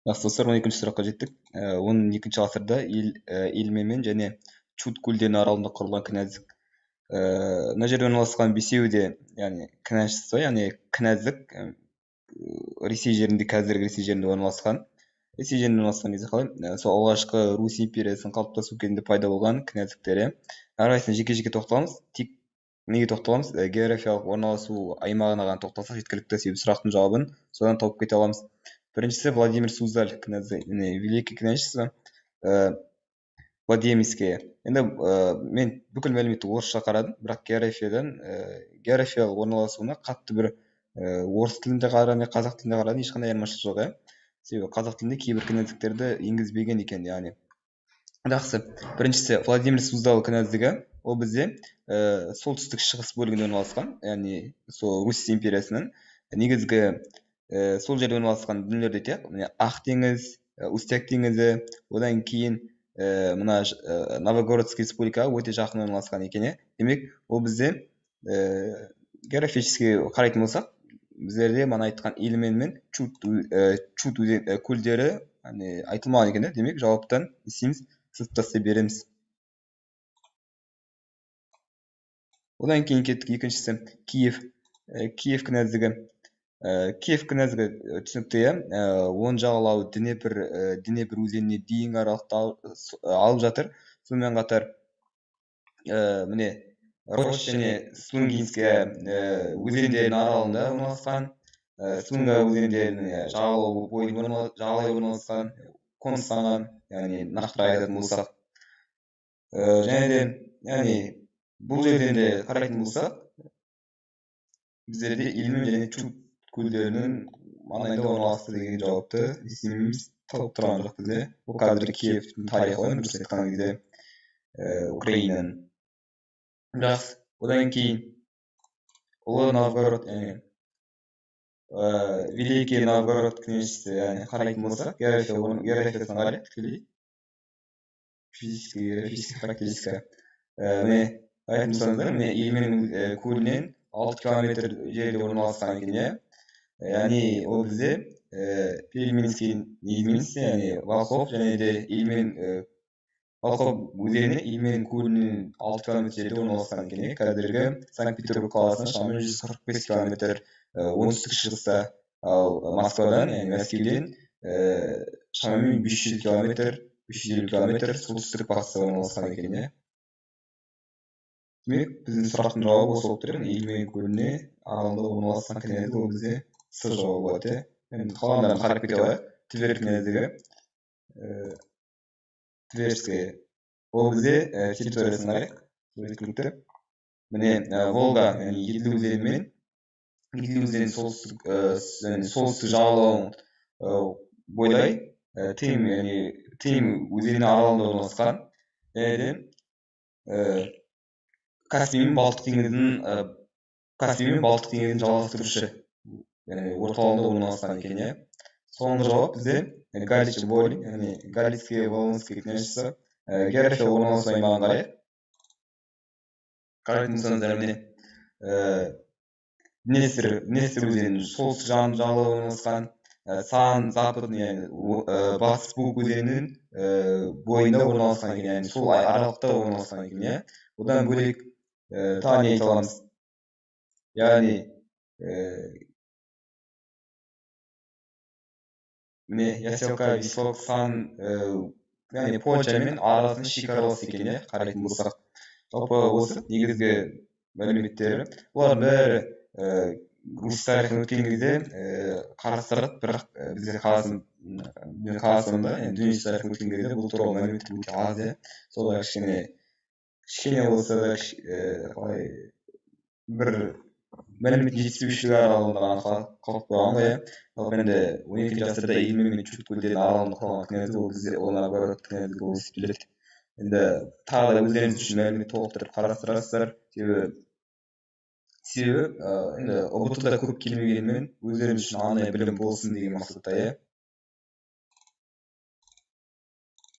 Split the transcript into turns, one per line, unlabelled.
Жақсы достар, 12-ші сұраққа жеттік. 12-ші ғасырда Илмен және Чуд көлдерінің аралығында құрылған кінәздік. Мына жерде орналасқан бесеуі де, яғни кінәшісі, яғни кінәздік Ресей жерінде, қазіргі Ресей жерінде орналасқан. Ресей жерінде орналасқан кезде қалай? Сол алғашқы Русь империясының қалыптасу кезінде пайда болған кінәздіктер. Әрқайсысына жеке-жеке тоқталамыз. Тек неге тоқталамыз? Географиялық орналасу аймағына ғана тоқталсақ жеткілікті, себебі сұрақтың жауабын содан тауып кете аламыз. Біріншісі Владимир Суздаль кінәзі, великий кінәшісі Владимирская. Енді мен бүкіл мәліметті орысша қарадым, бірақ географиялық орналасуына қатты бір орыс тілінде қарадым, қазақ тілінде қарадым, ешқандай айырмашылық жоқ, себебі қазақ тілінде кейбір кінәздіктерді енгізбеген екен, яғни. Жақсы. Біріншісі Владимир Суздал кінәздігі, ол бізде солтүстік шығыс бөлігінде орналасқан, яғни сол Русь империясының негізгі сол жерде орналасқан дүниелерді айтайық. Ақ теңіз, Устьяк теңізі, одан кейін мына Новогородск республикаға өте жақын орналасқан екен. Демек, ол бізде географически қарайтын болсақ, біздерде мана айтқан Ильмен мен Чуд көлдері айтылмаған екен. Демек, жауаптан істейміз, сызып тастай береміз. Одан кейін кеттік екіншісі Киев кінәздігі. Киев кінәздігі түсінікті, оң жағалауы Днепр өзеніне дейінгі аралықта алып жатыр. Сонымен қатар міне Рош және Слунгинская өзендерінің аралығында орналасқан, Слунга өзендерінің жағалай орналасқан, қоныстанған, яғни нақтырақ айтатын болсақ. Және де, яғни бұл жерден де қарайтын болсақ, біздерде Ильмен және Чуд көлдерінің маңайында орналасты деген жауапты естемейміз, тауып тұрған жоқ бізде. Бұл қазір Киевтің тарихы ғой, дұрыс айтқан кезде Украинаның. Жақсы. Одан кейін Ұлы Новгород, Великий Новгород кінәшісі, яғни қарайтын болсақ, географиясына қарайық тікелей. Физическая характеристика. Міне айтын болсаңыздар, міне Ильмен көлінен 6 километр жерде орналасқан екен. Яғни ол бізде Пельменский, яғни Волхов және де Волхов өзені Ильмен көлінен 6 километр жерде орналасқан екен. Қазіргі Санкт-Петербург қаласына шамамен 145 километр оңтүстік шығыста, ал Москвадан, яғни Мәскеуден шамамен 500 километр, 550 километр солтүстік батыста орналасқан екен. Демек, біздің сұрақтың жауабы осы болып тұр. Ильмен көліне аралығында орналасқан кінәздік, ол бізде С жауабы болады. Қалғандарын қарап кете алайық. Тверь кінәздігі, Тверская, ол бізде территориясын қарайық. Міне Волга, яғни Еділ өзенімен, Еділ өзенінің солтүстік жағалауын бойлай Тым өзенінің аралығында орналасқан. Және де Каспий мен Балтық теңізін жалғастырушы, орталығында орналасқан екен. Соңғы жауап бізде Галич Волынь, яғни Галицкий Волынский кінәшісі. География орналасу аймағын қарайық. Қарайтын болсаңыздар, міне Днестр өзенінің солтүстік жағалауында орналасқан, Сан западный, яғни батыс Буг өзенінің бойында орналасқан екен, яғни сол аралықта орналасқан екен. Одан бөлек тағы не айта аламыз? Яғни Яселка, Вислок, Сан, яғни Польшамен арасының шекаралас екен, қарайтын болсақ. Жалпы осы негізгі мәліметтері. Олардың бәрі Русь тарихын өткен кезде қарастырылып, бірақ біздер Қазақстанда, дүние тарихын өткен кезде бұл туралы мәліметтер өте аз. Солай кішкене болса да бір мәліметтің жетіспеушілігі аралығында ғана қалып қойған ғой. Енді 12-ші ғасырда Ильмен мен Чуд көлдерінің аралығында құрылған кінәздік, ол бізде Новгород кінәздігі болып есептеледі. Енді тағы да өздеріңіз үшін мәлімет толықтырып қарастырасыздар. Себебі енді ұбт-да көп келмегенмен өздеріңіз үшін арнайы білім болсын деген мақсатта.